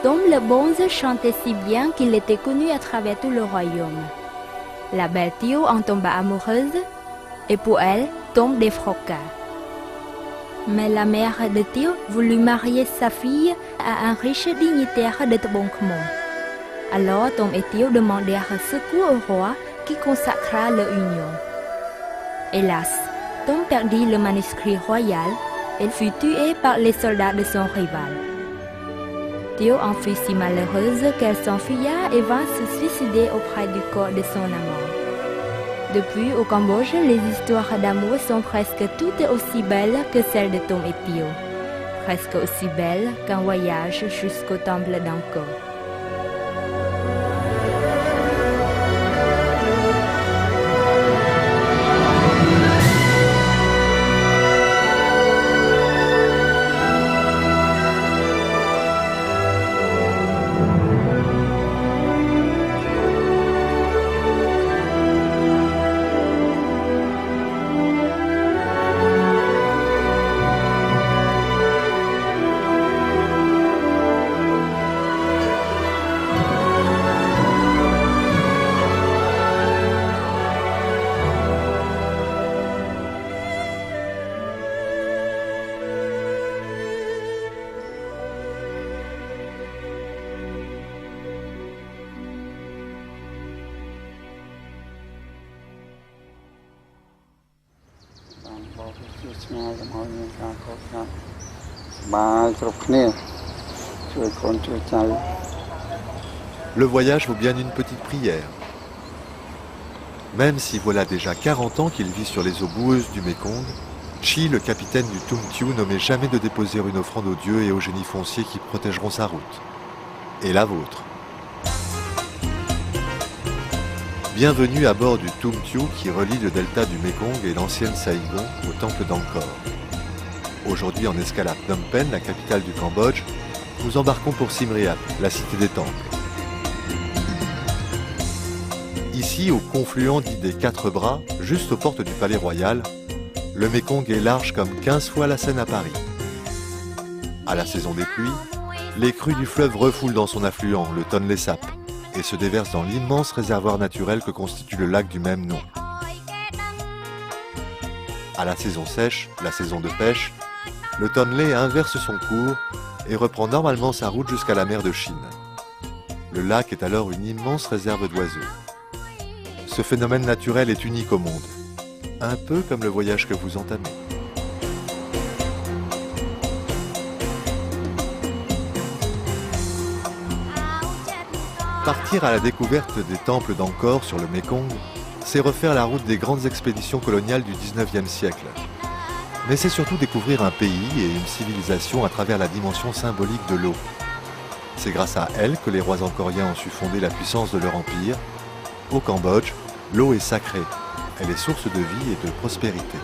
Tombe le bonze chantait si bien qu'il était connu à travers tout le royaume. La belle Tio en tomba amoureuse, et pour elle, Tom défroqua. Mais la mère de Tio voulut marier sa fille à un riche dignitaire de Tebongkmon. Alors Tom et Tio demandèrent secours au roi qui consacra leur union. Hélas, Tom perdit le manuscrit royal et fut tué par les soldats de son rival. Tio en fut si malheureuse qu'elle s'enfuya et vint se suicider auprès du corps de son amant. Depuis, au Cambodge, les histoires d'amour sont presque toutes aussi belles que celles de Tom et Tio. Presque aussi belles qu'un voyage jusqu'au temple d'Angkor. Le voyage vaut bien une petite prière. Même si voilà déjà 40 ans qu'il vit sur les eaux boueuses du Mékong, Chi, le capitaine du Tum Tiu, n'omet jamais de déposer une offrande aux dieux et aux génies fonciers qui protégeront sa route. Et la vôtre. Bienvenue à bord du Tum Tiu qui relie le delta du Mékong et l'ancienne Saigon au temple d'Angkor. Aujourd'hui en escale à Phnom Penh, la capitale du Cambodge, nous embarquons pour Siem Reap, la cité des temples. Ici, au confluent dit des Quatre Bras, juste aux portes du palais royal, le Mékong est large comme 15 fois la Seine à Paris. À la saison des pluies, les crues du fleuve refoulent dans son affluent, le Tonlé Sap, et se déversent dans l'immense réservoir naturel que constitue le lac du même nom. À la saison sèche, la saison de pêche, le Tonlé inverse son cours et reprend normalement sa route jusqu'à la mer de Chine. Le lac est alors une immense réserve d'oiseaux. Ce phénomène naturel est unique au monde, un peu comme le voyage que vous entamez. Partir à la découverte des temples d'Angkor sur le Mékong, c'est refaire la route des grandes expéditions coloniales du XIXe siècle. Mais c'est surtout découvrir un pays et une civilisation à travers la dimension symbolique de l'eau. C'est grâce à elle que les rois angkoriens ont su fonder la puissance de leur empire. Au Cambodge, l'eau est sacrée. Elle est source de vie et de prospérité.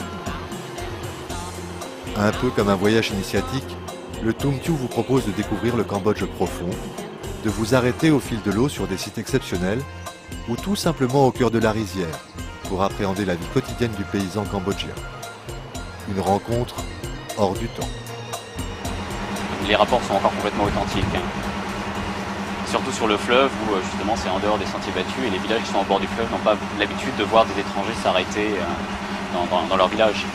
Un peu comme un voyage initiatique, le Tum Tiu vous propose de découvrir le Cambodge profond, de vous arrêter au fil de l'eau sur des sites exceptionnels ou tout simplement au cœur de la rizière pour appréhender la vie quotidienne du paysan cambodgien. Une rencontre hors du temps. Les rapports sont encore complètement authentiques. Surtout sur le fleuve où justement c'est en dehors des sentiers battus et les villages qui sont au bord du fleuve n'ont pas l'habitude de voir des étrangers s'arrêter dans leur village.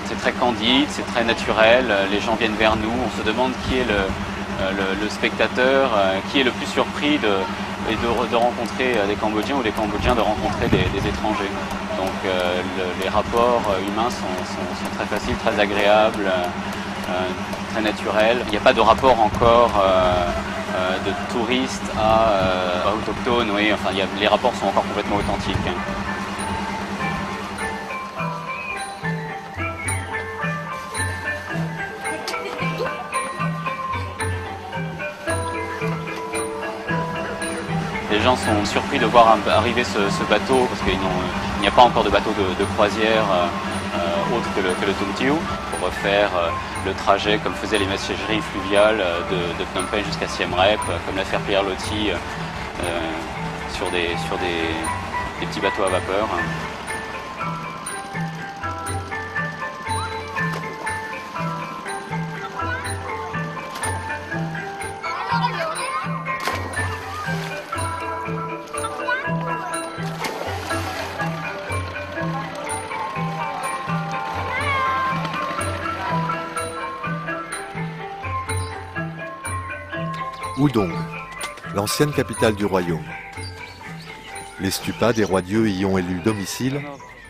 C'est très candide, c'est très naturel, les gens viennent vers nous, on se demande qui est le spectateur, qui est le plus surpris de rencontrer des Cambodgiens ou des Cambodgiens de rencontrer des étrangers. Donc les rapports humains sont très faciles, très agréables, très naturels. Il n'y a pas de rapport encore de touristes à autochtones, oui, enfin les rapports sont encore complètement authentiques. Les gens sont surpris de voir arriver ce bateau parce qu'il n'y a pas encore de bateau de croisière autre que le Tum Tiu pour faire le trajet comme faisaient les messageries fluviales de Phnom Penh jusqu'à Siem Reap, comme l'a fait Pierre Loti sur des petits bateaux à vapeur. Udong, l'ancienne capitale du royaume. Les stupas des rois dieux y ont élu domicile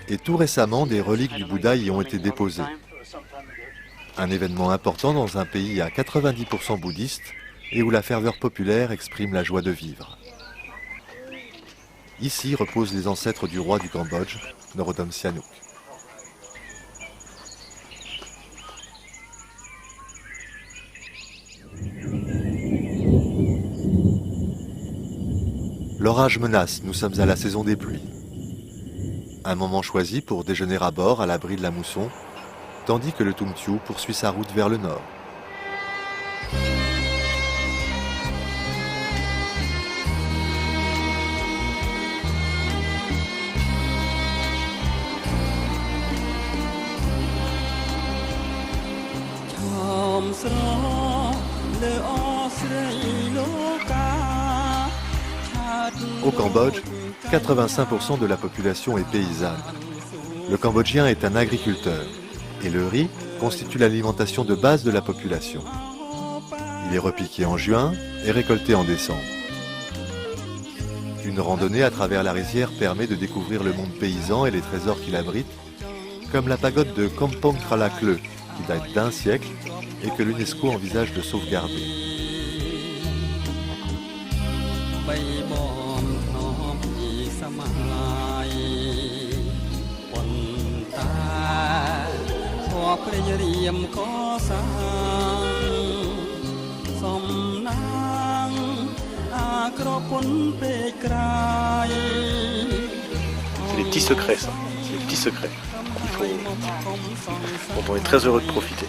et tout récemment des reliques du Bouddha y ont été déposées. Un événement important dans un pays à 90% bouddhiste et où la ferveur populaire exprime la joie de vivre. Ici reposent les ancêtres du roi du Cambodge, Norodom Sihanouk. L'orage menace, nous sommes à la saison des pluies. Un moment choisi pour déjeuner à bord à l'abri de la mousson, tandis que le Tum Thiu poursuit sa route vers le nord. Au Cambodge, 85% de la population est paysanne. Le Cambodgien est un agriculteur et le riz constitue l'alimentation de base de la population. Il est repiqué en juin et récolté en décembre. Une randonnée à travers la rizière permet de découvrir le monde paysan et les trésors qu'il abrite, comme la pagode de Kampong Krala Kleu, qui date d'1 siècle et que l'UNESCO envisage de sauvegarder. C'est les petits secrets, ça. C'est les petits secrets dont on est très heureux de profiter.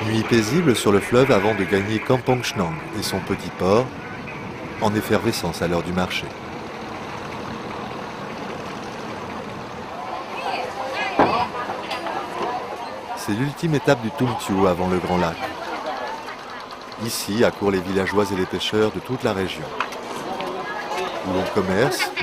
Nuit paisible sur le fleuve avant de gagner Kampong Chnang et son petit port, en effervescence à l'heure du marché. C'est l'ultime étape du Tum Thiu avant le Grand Lac. Ici accourent les villageois et les pêcheurs de toute la région, où l'on commerce,